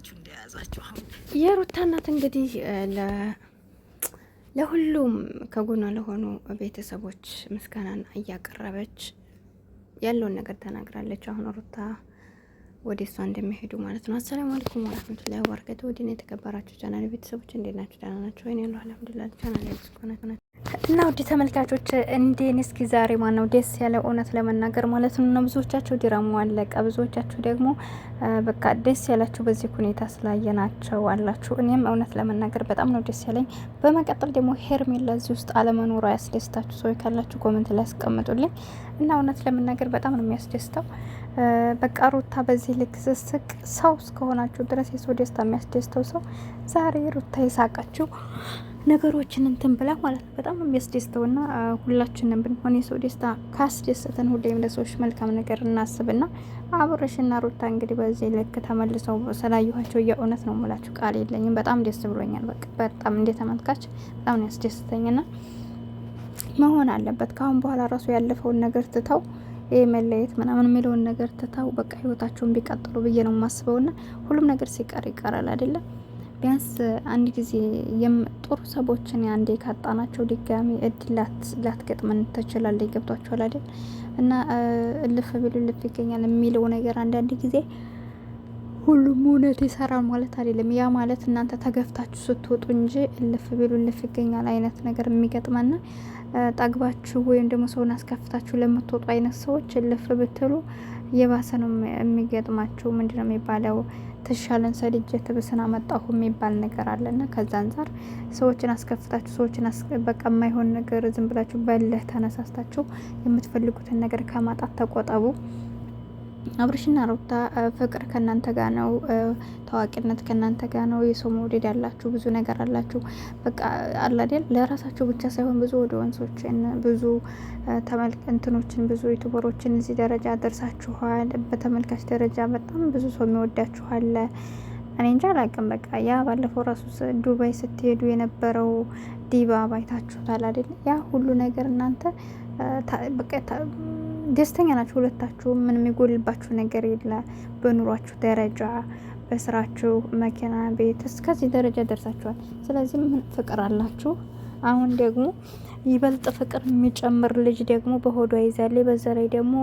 አድርጋችሁ እንደያዛችሁ አሁን የሩታ እናት እንግዲህ ለሁሉም ከጎኗ ለሆኑ ቤተሰቦች ምስጋናን እያቀረበች ያለውን ነገር ተናግራለች። አሁን ሩታ ወደ እሷ እንደሚሄዱ ማለት ነው። አሰላሙ አለይኩም ወራህመቱላሂ ወበረካቱ። ወዲና የተከበራችሁ ቻናል ቤተሰቦች እንዴት ናችሁ? ደህና ናችሁ ወይ? ያለው አልሐምዱሊላህ። ቻናል ያስቆናት እና ውድ ተመልካቾች እንዴን እስኪ ዛሬ ማነው ደስ ያለ እውነት ለመናገር ማለት ነው። እና ብዙዎቻችሁ ድራማው አለቀ፣ ብዙዎቻችሁ ደግሞ በቃ ደስ ያላችሁ በዚህ ሁኔታ ስላየናቸው አላችሁ። እኔም እውነት ለመናገር በጣም ነው ደስ ያለኝ። በመቀጠል ደግሞ ሄርሜላ እዚህ ውስጥ አለመኖሯ ያስደስታችሁ ሰዎች ካላችሁ ኮሜንት ላይ ያስቀምጡልኝ። እና እውነት ለመናገር በጣም ነው የሚያስደስተው። በቃ ሩታ በዚህ ልክ ስስቅ ሰው እስከሆናችሁ ድረስ የሰው ደስታ የሚያስደስተው ሰው ዛሬ ሩታ የሳቃችሁ ነገሮችን እንትን ብላ ማለት ነው። በጣም የሚያስደስተው እና ሁላችንም ብንሆን የሰው ደስታ ካስደሰተን ሁሌም ለሰዎች መልካም ነገር እናስብና አብርሽና ሩታ እንግዲህ በዚህ ልክ ተመልሰው ስላየኋቸው የእውነት ነው የምላችሁ ቃል የለኝም። በጣም ደስ ብሎኛል። በቃ በጣም እንደ ተመልካች በጣም ነው ያስደስተኝና መሆን አለበት ካሁን በኋላ ራሱ ያለፈውን ነገር ትተው መለየት ምናምን የሚለውን ነገር ትተው በቃ ህይወታቸውን ቢቀጥሉ ብዬ ነው የማስበውና ሁሉም ነገር ሲቀር ይቀራል አይደለም። ቢያንስ አንድ ጊዜ ጥሩ ሰዎችን አንዴ ካጣናቸው ድጋሚ እድል ላትገጥመን ትችላለች። ገብቷችኋል አይደል? እና እልፍ ቢሉ እልፍ ይገኛል የሚለው ነገር አንዳንድ ጊዜ ሁሉም እውነት ይሰራል ማለት አይደለም። ያ ማለት እናንተ ተገፍታችሁ ስትወጡ እንጂ እልፍ ቢሉ እልፍ ይገኛል አይነት ነገር የሚገጥመና ጠግባችሁ ወይም ደግሞ ሰውን አስከፍታችሁ ለምትወጡ አይነት ሰዎች እልፍ ብትሉ የባሰ ነው የሚገጥማችሁ። ምንድነው የሚባለው? ተሻለን ሰልጀ ትብስና መጣሁ የሚባል ነገር አለና ከዛ አንፃር ሰዎችን አስከፍታችሁ ሰዎችን በቃ የማይሆን ነገር ዝም ብላችሁ በልህ ተነሳስታችሁ የምትፈልጉትን ነገር ከማጣት ተቆጠቡ። አብርሽና ሩታ ፍቅር ከናንተ ጋር ነው፣ ታዋቂነት ከናንተ ጋር ነው። የሰው መውደድ ያላችሁ ብዙ ነገር አላችሁ። በቃ አላደል ለራሳችሁ ብቻ ሳይሆን ብዙ ወደ ወንሶችን ብዙ ተመልከንትኖችን ብዙ ዩቲዩበሮችን እዚህ ደረጃ ደርሳችኋል። በተመልካች ደረጃ በጣም ብዙ ሰው የሚወዳችኋል። እኔ እንጃ አላቅም። በቃ ያ ባለፈው ራሱ ዱባይ ስትሄዱ የነበረው ዲባባ አይታችሁታል አይደል? ያ ሁሉ ነገር እናንተ በቃ ደስተኛ ናችሁ ሁለታችሁ። ምን የሚጎልባችሁ ነገር የለ። በኑሯችሁ ደረጃ በስራችሁ መኪና፣ ቤት እስከዚህ ደረጃ ደርሳችኋል። ስለዚህ ምን ፍቅር አላችሁ። አሁን ደግሞ ይበልጥ ፍቅር የሚጨምር ልጅ ደግሞ በሆዷ ይዛለች። በዛ ላይ ደግሞ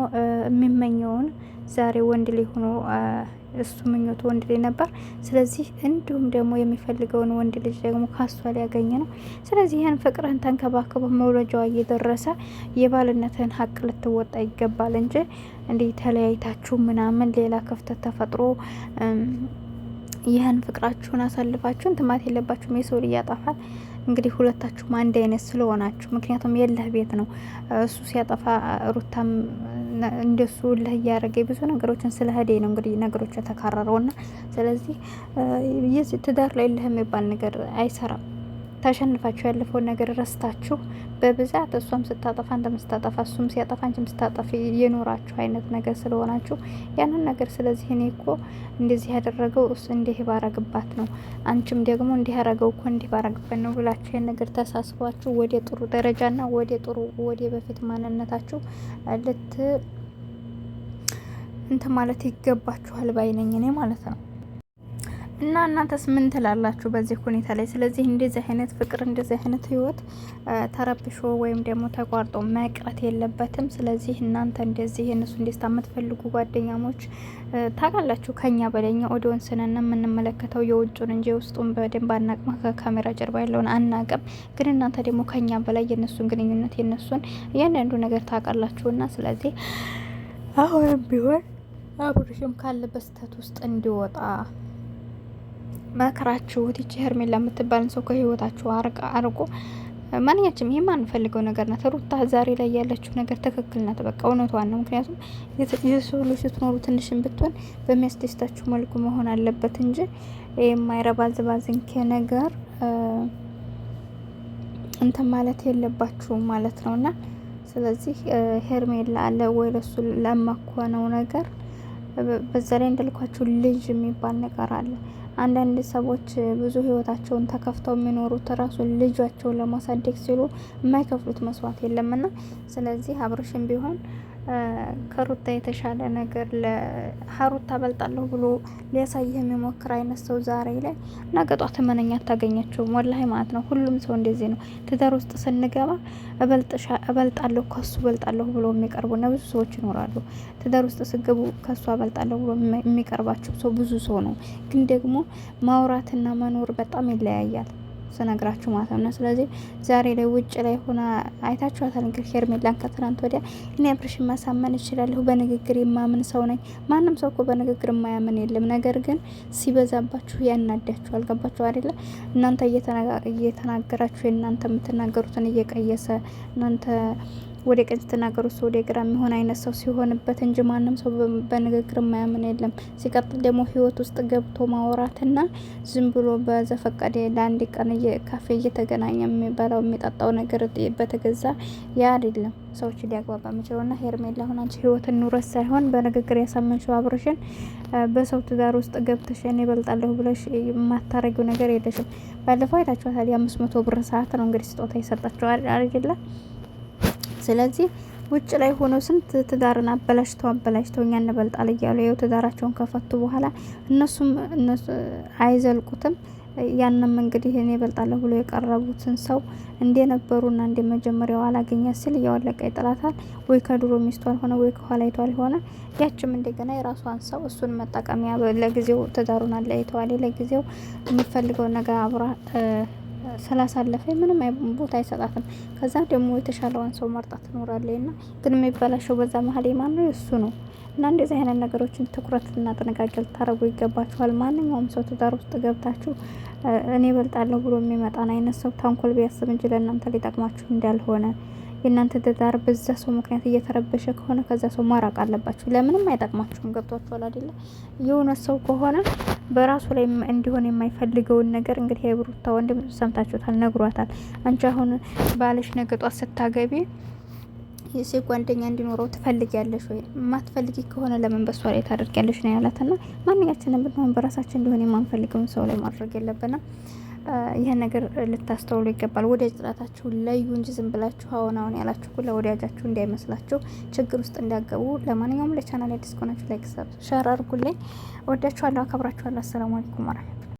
የሚመኘውን ዛሬ ወንድ ላይ ሆኖ እሱ ምኞቱ ወንድ ላይ ነበር። ስለዚህ እንዲሁም ደግሞ የሚፈልገውን ወንድ ልጅ ደግሞ ካሷ ሊያገኝ ነው። ስለዚህ ይህን ፍቅርህን ተንከባከበ መውለጃዋ እየደረሰ የባልነትህን ሀቅ ልትወጣ ይገባል እንጂ እንዲህ ተለያይታችሁ ምናምን ሌላ ክፍተት ተፈጥሮ ይህን ፍቅራችሁን አሳልፋችሁን ትማት የለባችሁም። የሰው ልጅ ያጠፋል። እንግዲህ ሁለታችሁም አንድ አይነት ስለሆናችሁ፣ ምክንያቱም የለህ ቤት ነው እሱ ሲያጠፋ ሩታም እንደሱ ለህ ያረገ ብዙ ነገሮችን ስለሄደ ነው እንግዲህ ነገሮች ተካረረውና ስለዚህ የዚህ ትዳር ላይ ለህ የሚባል ነገር አይሰራም። ተሸንፋችሁ ያለፈውን ነገር ረስታችሁ በብዛት እሷም ስታጠፋ አንተም ስታጠፋ እሱም ሲያጠፋ አንቺም ስታጠፊ የኖራችሁ አይነት ነገር ስለሆናችሁ ያንን ነገር ስለዚህ እኔ እኮ እንደዚህ ያደረገው እሱ እንዲህ ባረግባት ነው አንቺም ደግሞ እንዲህ ያረገው እኮ እንዲህ ባረግበት ነው ብላችሁ ያን ነገር ተሳስባችሁ ወደ ጥሩ ደረጃና ወደ በፊት ማንነታችሁ እንትን ማለት ይገባችኋል ባይነኝ እኔ ማለት ነው። እና እናንተስ ምን ትላላችሁ በዚህ ሁኔታ ላይ? ስለዚህ እንደዚህ አይነት ፍቅር እንደዚህ አይነት ህይወት ተረብሾ ወይም ደግሞ ተቋርጦ መቅረት የለበትም። ስለዚህ እናንተ እንደዚህ የነሱ እንደስታ የምትፈልጉ ጓደኛሞች ታውቃላችሁ፣ ከኛ በላይኛ ኦዲዮን ስነን የምንመለከተው የውጩን እንጂ ውስጡን በደንብ አናቅም። ከካሜራ ጀርባ ያለውን አናቅም። ግን እናንተ ደግሞ ከኛ በላይ የነሱን ግንኙነት የነሱን እያንዳንዱ ነገር ታውቃላችሁና ስለዚህ አሁንም ቢሆን አብርሽም ካለበት ስህተት ውስጥ እንዲወጣ መከራችሁት። ይቺ ሄርሜላ የምትባልን ሰው ከህይወታችሁ አርቆ ማንኛችም ይሄ ማንፈልገው ነገር ናት። ሩታ ዛሬ ላይ ያለችው ነገር ትክክል ናት። በቃ እውነቷን ነው። ምክንያቱም የሰው ልጅ ስትኖሩ ትንሽም ብትሆን በሚያስደስታችሁ መልኩ መሆን አለበት እንጂ የማይረባ ዝባዝንኬ ነገር እንትን ማለት የለባችሁም ማለት ነውና ስለዚህ ሄርሜላ አለ ወይ ለሱ ለማኮነው ነገር በዛ ላይ እንደልኳችሁ ልጅ የሚባል ነገር አለ። አንዳንድ ሰዎች ብዙ ህይወታቸውን ተከፍተው የሚኖሩት ራሱ ልጃቸውን ለማሳደግ ሲሉ የማይከፍሉት መስዋዕት የለምና ስለዚህ አብርሽም ቢሆን ከሩታ የተሻለ ነገር ለሀሩታ በልጣለሁ ብሎ ሊያሳይህ የሚሞክር አይነት ሰው ዛሬ ላይ ነገ ጧት መነኛ አታገኛቸውም። ወላሂ ማለት ነው። ሁሉም ሰው እንደዚህ ነው። ትዳር ውስጥ ስንገባ እበልጣለሁ ከሱ እበልጣለሁ ብሎ የሚቀርቡ እና ብዙ ሰዎች ይኖራሉ። ትዳር ውስጥ ስገቡ ከሱ እበልጣለሁ ብሎ የሚቀርባቸው ሰው ብዙ ሰው ነው። ግን ደግሞ ማውራትና መኖር በጣም ይለያያል ስነግራችሁ ማለት ነው። ስለዚህ ዛሬ ላይ ውጭ ላይ ሆና አይታችኋታል። እንግዲህ ሄርሜላን ከትናንት ወዲያ እኔ አብርሽን ማሳመን እችላለሁ፣ በንግግር የማምን ሰው ነኝ። ማንም ሰው እኮ በንግግር የማያምን የለም። ነገር ግን ሲበዛባችሁ ያናዳችሁ። አልገባችሁ አይደለ? እናንተ እየተናገራችሁ የእናንተ የምትናገሩትን እየቀየሰ እናንተ ወደ ቀኝ ስትናገሩ እሱ ወደ ግራ የሚሆን አይነት ሰው ሲሆንበት እንጂ ማንም ሰው በንግግር የማያምን የለም። ሲቀጥል ደግሞ ህይወት ውስጥ ገብቶ ማውራትና ዝም ብሎ በዘፈቀደ ለአንድ ቀን ካፌ እየተገናኘ የሚበላው የሚጠጣው ነገር በተገዛ ያ አይደለም ሰዎች ሊያግባባ የሚችለው። እና ሄርሜላ አሁን አንቺ ህይወትን ኑረት ሳይሆን በንግግር ያሳመንሽው አብርሽን በሰው ትዳር ውስጥ ገብተሽ እኔ እበልጣለሁ ብለሽ የማታረጊው ነገር የለሽም። ባለፈው አይታችኋታል። የ500 ብር ሰዓት ነው እንግዲህ ስጦታ የሰጣቸው አይደለ? ስለዚህ ውጭ ላይ ሆነው ስንት ትዳርን አበላሽተው እኛ እንበልጣል እያሉ ይኸው ትዳራቸውን ከፈቱ በኋላ እነሱ አይዘልቁትም። ያንም እንግዲህ እኔ እበልጣለሁ ብሎ የቀረቡትን ሰው እንደነበሩና እንደ መጀመሪያው አላገኛ ሲል እያወለቀ ይጥላታል። ወይ ከድሮ ሚስቱ አልሆነ ወይ ከኋላይቷ አልሆነ። ያችም እንደገና የራሷን ሰው እሱን መጠቀሚያ ለጊዜው ትዳሩን አለያይተዋል። ለጊዜው የሚፈልገውን ነገር አብራ ስላሳለፈ ምንም ቦታ አይሰጣትም። ከዛ ደግሞ የተሻለዋን ሰው መርጣ ትኖራለች። ና ግን የሚበላሸው በዛ መሀል ማን ነው? እሱ ነው። እና እንደዚህ አይነት ነገሮችን ትኩረትና ጥንቃቄ ልታረጉ ይገባችኋል። ማንኛውም ሰው ትዳር ውስጥ ገብታችሁ እኔ እበልጣለሁ ብሎ የሚመጣን አይነት ሰው ተንኮል ቢያስብ እንጂ ለእናንተ ሊጠቅማችሁ እንዳልሆነ የእናንተ ትዳር በዛ ሰው ምክንያት እየተረበሸ ከሆነ ከዛ ሰው ማራቅ አለባችሁ። ለምንም አይጠቅማችሁም። ገብቷችኋል አይደለ? የሆነ ሰው ከሆነ በራሱ ላይ እንዲሆን የማይፈልገውን ነገር እንግዲህ የብሩታ ወንድም ሰምታችሁታል፣ ነግሯታል። አንቺ አሁን ባልሽ ነገ ጧት ስታገቢ የሴት ጓደኛ እንዲኖረው ትፈልጊያለሽ ወይ? ማትፈልጊ ከሆነ ለምን በሷ ላይ ታደርጊያለሽ ነው ያላትና ማንኛችንም ብንሆን በራሳችን እንዲሆን የማንፈልገውን ሰው ላይ ማድረግ የለብንም። ይህን ነገር ልታስተውሉ ይገባል። ወዳጅ ጥላታችሁ ለዩ እንጂ ዝም ብላችሁ አሁን ያላችሁ ሁሉ ወዳጃችሁ እንዳይመስላችሁ፣ ችግር ውስጥ እንዳገቡ። ለማንኛውም ለቻናል አዲስ ከሆናችሁ ላይክ፣ ሼር አድርጉልኝ። ወዳችኋለሁ፣ አከብራችኋለሁ። አሰላሙ አለይኩም ወራህመቱላህ